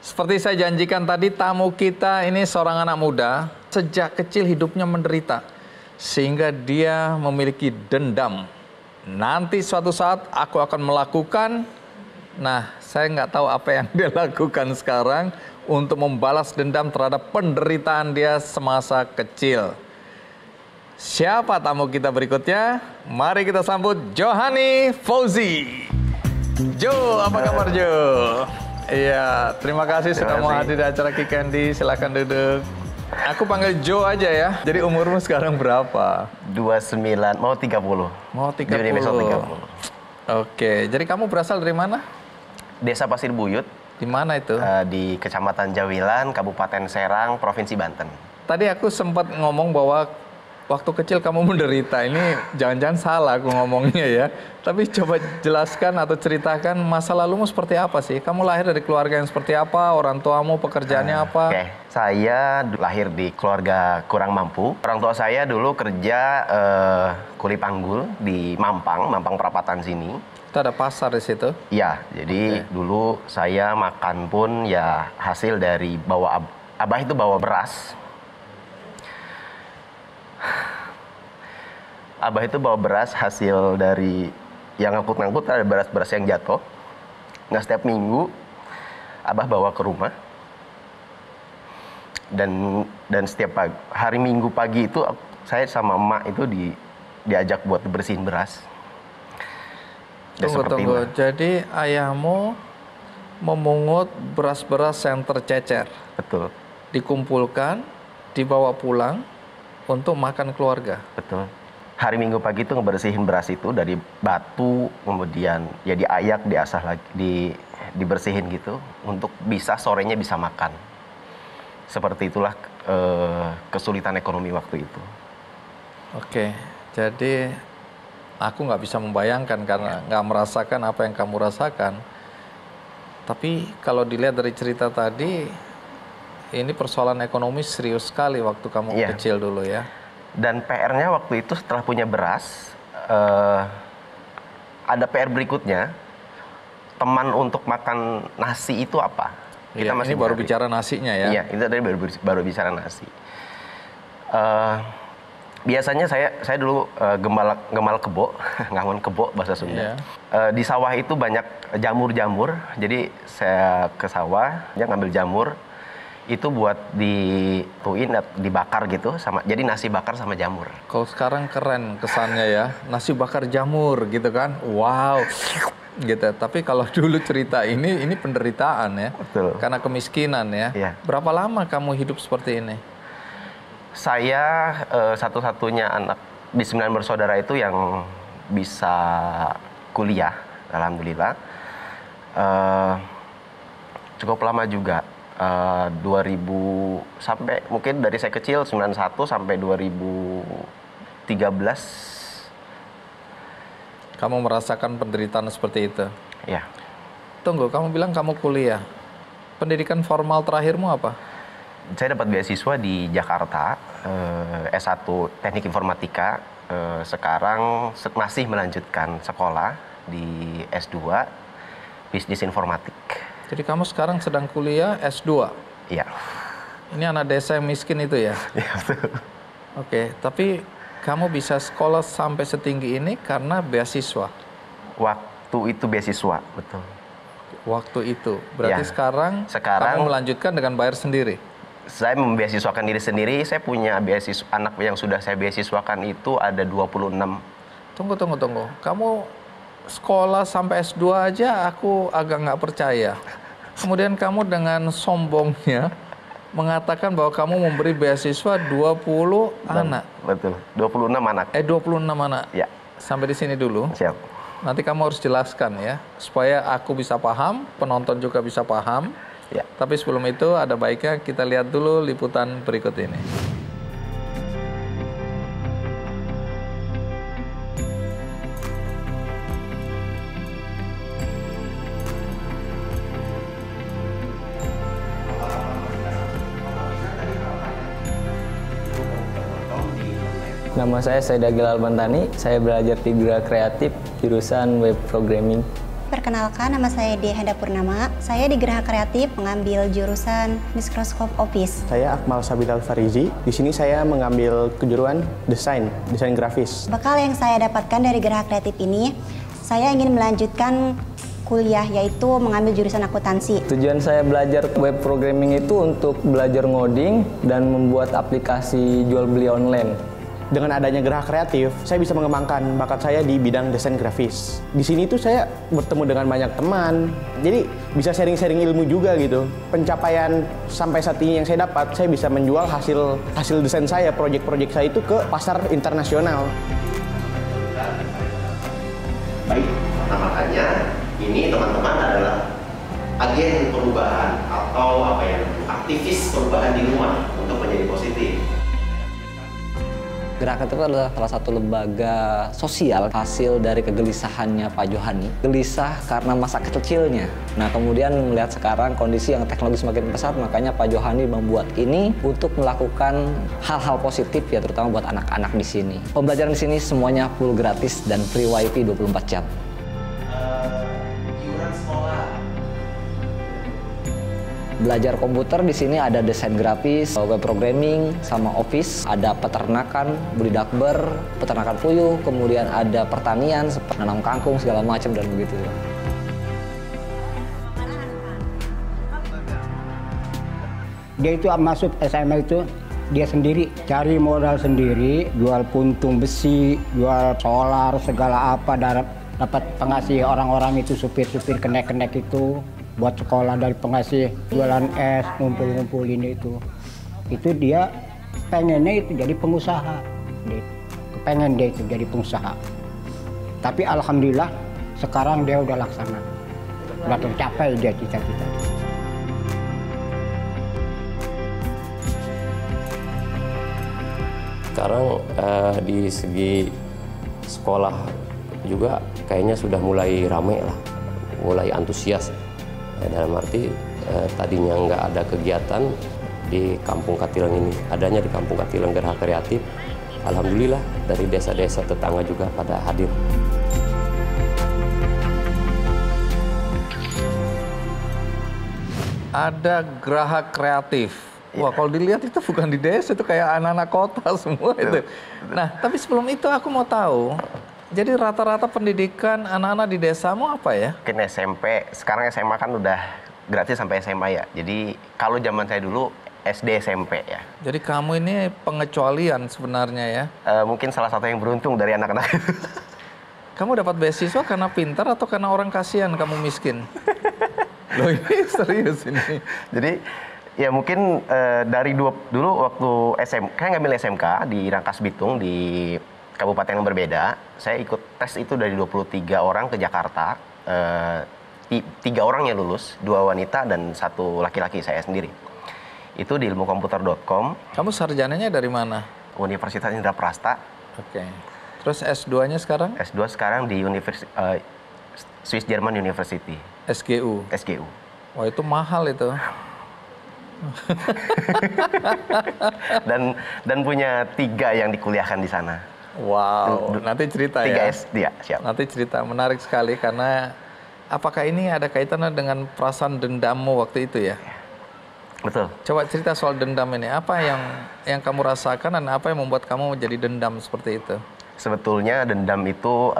Seperti saya janjikan tadi, tamu kita ini seorang anak muda, sejak kecil hidupnya menderita, sehingga dia memiliki dendam. Nanti suatu saat aku akan melakukan, saya nggak tahu apa yang dia lakukan sekarang untuk membalas dendam terhadap penderitaan dia semasa kecil. Siapa tamu kita berikutnya? Mari kita sambut Johani Fauzi. Jo, apa kabar Jo? Iya, terima kasih sudah mau hadir di acara Kick Candy. Silakan duduk. Aku panggil Jo aja ya. Jadi umurmu sekarang berapa? 29, mau 30. Mau 30. Jadi besok 30. Oke, jadi kamu berasal dari mana? Desa Pasir Buyut. Di mana itu? Di Kecamatan Jawilan, Kabupaten Serang, Provinsi Banten. Tadi aku sempat ngomong bahwa waktu kecil kamu menderita. Ini jangan-jangan salah aku ngomongnya ya. Tapi coba jelaskan atau ceritakan masa lalumu seperti apa sih? Kamu lahir dari keluarga yang seperti apa? Orang tuamu pekerjaannya apa? Oke, saya lahir di keluarga kurang mampu. Orang tua saya dulu kerja kuli panggul di Mampang Perapatan sini. Itu ada pasar di situ? Iya, jadi dulu saya makan pun ya hasil dari abah itu bawa beras. Abah itu bawa beras hasil dari yang ngangkut-ngangkut, ada beras-beras yang jatuh. Nah, setiap minggu Abah bawa ke rumah. Dan setiap hari Minggu pagi itu saya sama emak itu diajak buat bersihin beras. Tunggu. Jadi ayahmu memungut beras-beras yang tercecer. Betul. Dikumpulkan, dibawa pulang untuk makan keluarga. Betul. Hari Minggu pagi itu ngebersihin beras itu dari batu, kemudian ya diayak, diasah lagi, dibersihin gitu untuk bisa sorenya bisa makan. Seperti itulah kesulitan ekonomi waktu itu. Oke, jadi aku nggak bisa membayangkan karena nggak merasakan apa yang kamu rasakan. Tapi kalau dilihat dari cerita tadi, ini persoalan ekonomi serius sekali waktu kamu kecil dulu ya. Dan PR-nya waktu itu setelah punya beras, ada PR berikutnya, teman untuk makan nasi itu apa? Kita masih baru bicara nasinya ya? Iya, itu tadi baru bicara nasi. Biasanya saya dulu gemal kebo, ngangon kebo bahasa Sunda. Di sawah itu banyak jamur-jamur, jadi saya ke sawah, dia ngambil jamur, itu buat dibakar gitu, jadi nasi bakar sama jamur. Kalau sekarang keren kesannya ya, nasi bakar jamur gitu kan, wow, gitu. Tapi kalau dulu cerita ini penderitaan ya. Betul. Karena kemiskinan ya. Iya. Berapa lama kamu hidup seperti ini? Saya satu-satunya anak di 9 bersaudara itu yang bisa kuliah, alhamdulillah. Cukup lama juga. 2000 sampai mungkin dari saya kecil 91 sampai 2013. Kamu merasakan penderitaan seperti itu? Ya. Tunggu, kamu bilang kamu kuliah. Pendidikan formal terakhirmu apa? Saya dapat beasiswa di Jakarta, S1 Teknik Informatika. Sekarang masih melanjutkan sekolah di S2 Bisnis Informatik. Jadi kamu sekarang sedang kuliah S2? Iya. Ini anak desa yang miskin itu ya? Iya, betul. Oke, tapi kamu bisa sekolah sampai setinggi ini karena beasiswa? Waktu itu beasiswa, betul. Waktu itu? Berarti ya. Sekarang kamu melanjutkan dengan bayar sendiri? Saya membeasiswakan diri sendiri, saya punya beasiswa, anak yang sudah saya beasiswakan itu ada 26. Tunggu. Kamu sekolah sampai S2 aja aku agak nggak percaya. Kemudian kamu dengan sombongnya mengatakan bahwa kamu memberi beasiswa 20 anak. Betul, 26 anak. 26 anak. Ya. Sampai di sini dulu. Siap. Nanti kamu harus jelaskan ya, supaya aku bisa paham, penonton juga bisa paham. Ya. Tapi sebelum itu ada baiknya kita lihat dulu liputan berikut ini. Nama saya Said Agil Albantani, saya belajar di Gra Kreatif, jurusan Web Programming. Perkenalkan, nama saya Dehanda Purnama. Saya di Geraha Kreatif mengambil jurusan Microsoft Office. Saya Akmal Sabilal Farizi. Di sini saya mengambil kejuruan desain grafis. Bekal yang saya dapatkan dari Geraha Kreatif ini, saya ingin melanjutkan kuliah, yaitu mengambil jurusan akuntansi. Tujuan saya belajar web programming itu untuk belajar ngoding dan membuat aplikasi jual beli online. Dengan adanya Geraha Kreatif, saya bisa mengembangkan bakat saya di bidang desain grafis. Di sini tuh saya bertemu dengan banyak teman, jadi bisa sharing-sharing ilmu juga gitu. Pencapaian sampai saat ini yang saya dapat, saya bisa menjual hasil desain saya, proyek-proyek saya itu ke pasar internasional. Baik, nah makanya ini teman-teman adalah agen perubahan atau aktivis perubahan di rumah untuk menjadi positif. Geraha Kreatif adalah salah satu lembaga sosial hasil dari kegelisahannya Pak Johani. Gelisah karena masa kecilnya. Nah, kemudian melihat sekarang kondisi yang teknologi semakin pesat, makanya Pak Johani membuat ini untuk melakukan hal-hal positif ya, terutama buat anak-anak di sini. Pembelajaran di sini semuanya full gratis dan free wifi 24 jam. Iuran sekolah. Belajar komputer di sini ada desain grafis, web programming, sama office, ada peternakan, budidakber, peternakan puyuh, kemudian ada pertanian, seperti nanam kangkung segala macam dan begitu. Dia itu masuk SMA itu dia sendiri cari modal sendiri, jual puntung besi, jual solar segala apa, dapat pengasih orang-orang itu supir-supir kenek-kenek itu. Buat sekolah dari pengasih, jualan es, ngumpul-ngumpulin itu dia pengennya itu jadi pengusaha, kepengen dia itu jadi pengusaha. Tapi alhamdulillah sekarang dia udah laksana, udah tercapai dia cita-cita. Sekarang di segi sekolah juga kayaknya sudah mulai ramai lah, mulai antusias. Dalam arti tadinya nggak ada kegiatan di Kampung Katilang ini, adanya di Kampung Katilang Geraha Kreatif. Alhamdulillah dari desa-desa tetangga juga pada hadir. Ada Geraha Kreatif. Wah, kalau dilihat itu bukan di desa, itu kayak anak-anak kota semua itu. Nah, tapi sebelum itu aku mau tahu, jadi rata-rata pendidikan anak-anak di desamu apa ya? Mungkin SMP, sekarang SMA kan udah gratis sampai SMA ya. Jadi kalau zaman saya dulu SD SMP ya. Jadi kamu ini pengecualian sebenarnya ya? Mungkin salah satu yang beruntung dari anak-anak itu. Kamu dapat beasiswa karena pintar atau karena orang kasihan kamu miskin? Loh, ini serius ini. Jadi ya mungkin dari dulu waktu SMK, kan ngambil SMK di Rangkas Bitung di kabupaten yang berbeda. Saya ikut tes itu dari 23 orang ke Jakarta. 3 orang yang lulus, 2 wanita dan 1 laki-laki, saya sendiri. Itu di ilmukomputer.com. Kamu sarjananya dari mana? Universitas Indraprasta. Oke. Terus S2-nya sekarang? S2 sekarang di Swiss German University. SGU? SGU. Wah, itu mahal itu. dan punya 3 yang dikuliahkan di sana. Wow, nanti cerita 3 ya. Ya, siap. Nanti cerita, menarik sekali karena apakah ini ada kaitannya dengan perasaan dendammu waktu itu ya? Betul. Coba cerita soal dendam ini. Apa yang kamu rasakan dan apa yang membuat kamu menjadi dendam seperti itu? Sebetulnya dendam itu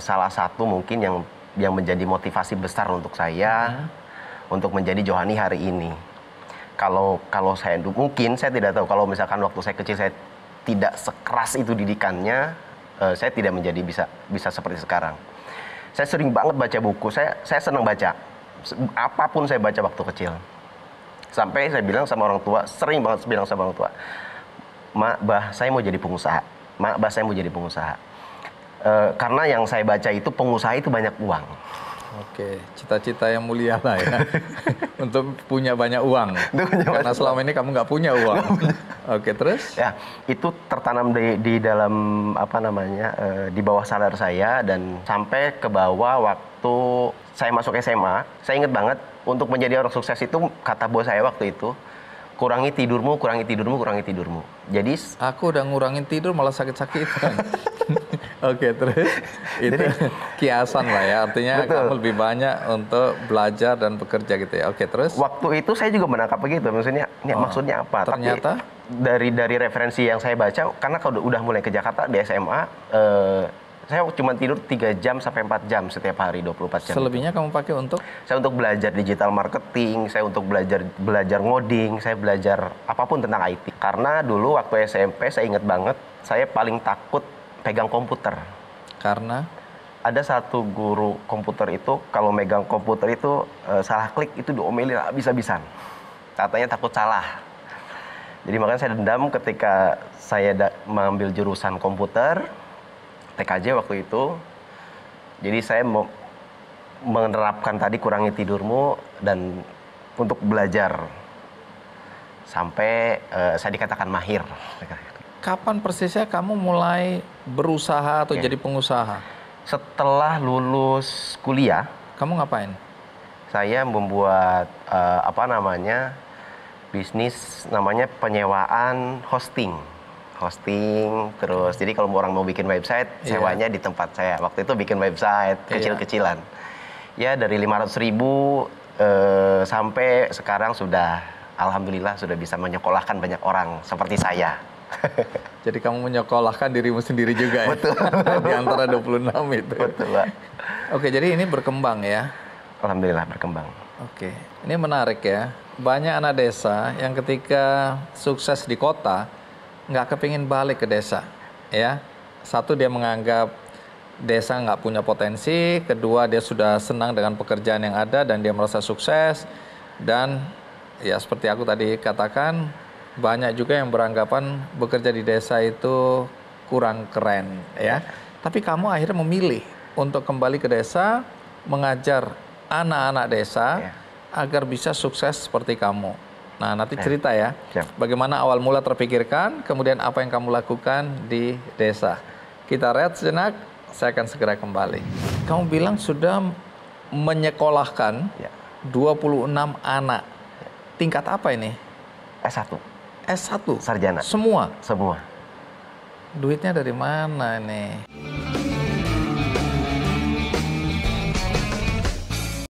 salah satu mungkin yang menjadi motivasi besar untuk saya untuk menjadi Johani hari ini. Kalau saya mungkin saya tidak tahu kalau misalkan waktu saya kecil saya tidak sekeras itu didikannya, saya tidak menjadi bisa seperti sekarang. Saya sering banget baca buku, saya senang baca. Apapun saya baca waktu kecil. Sampai saya bilang sama orang tua, sering banget bilang sama orang tua, "Mak, Bah, saya mau jadi pengusaha. Mak, Bah, saya mau jadi pengusaha." Karena yang saya baca itu pengusaha itu banyak uang. Oke, cita-cita yang mulia lah ya. Untuk punya banyak uang. Karena selama ini kamu nggak punya uang. Oke, terus? Ya, itu tertanam di dalam di bawah sadar saya dan sampai ke bawah waktu saya masuk SMA. Saya ingat banget untuk menjadi orang sukses itu kata bos saya waktu itu, kurangi tidurmu, kurangi tidurmu, kurangi tidurmu. Jadi aku udah ngurangin tidur malah sakit-sakitan. Oke, terus itu kiasan lah ya, artinya Betul. kamu lebih banyak untuk belajar dan bekerja gitu ya. Oke, terus Waktu itu saya juga menangkap begitu, maksudnya ini maksudnya apa? ternyata? Tapi dari referensi yang saya baca, karena kalau udah mulai ke Jakarta di SMA, saya cuma tidur 3 jam sampai 4 jam setiap hari, 24 jam. Selebihnya kamu pakai untuk Saya untuk belajar digital marketing, saya untuk belajar ngoding, saya belajar apapun tentang IT. Karena dulu waktu SMP saya ingat banget, saya paling takut pegang komputer. karena Ada satu guru komputer itu kalau megang komputer itu salah klik itu diomelin habis-habisan. Katanya takut salah. Jadi makanya saya dendam ketika saya mengambil jurusan komputer TKJ waktu itu. Jadi saya mau menerapkan tadi kurangi tidurmu dan untuk belajar sampai saya dikatakan mahir. kapan persisnya kamu mulai berusaha atau jadi pengusaha? Setelah lulus kuliah, Kamu ngapain? saya membuat bisnis namanya penyewaan hosting terus jadi kalau orang mau bikin website Iya. sewanya di tempat saya waktu itu bikin website Iya. kecil-kecilan ya dari 500.000 sampai sekarang sudah alhamdulillah sudah bisa menyekolahkan banyak orang seperti saya. Jadi kamu menyekolahkan dirimu sendiri juga ya? Betul. Di antara 26 itu. Betul, Pak. Oke, jadi ini berkembang ya? Alhamdulillah berkembang. Oke, ini menarik ya. Banyak anak desa yang ketika sukses di kota, nggak kepingin balik ke desa. Ya, satu dia menganggap desa nggak punya potensi, kedua dia sudah senang dengan pekerjaan yang ada dan dia merasa sukses, dan ya seperti aku tadi katakan, banyak juga yang beranggapan bekerja di desa itu kurang keren ya. Tapi kamu akhirnya memilih untuk kembali ke desa, mengajar anak-anak desa agar bisa sukses seperti kamu. Nah, nanti cerita ya, bagaimana awal mula terpikirkan, kemudian apa yang kamu lakukan di desa. Kita rehat sejenak, saya akan segera kembali. Kamu bilang sudah menyekolahkan 26 anak. Tingkat apa ini? S1. S1? Sarjana. Semua? Semua. Duitnya dari mana nih?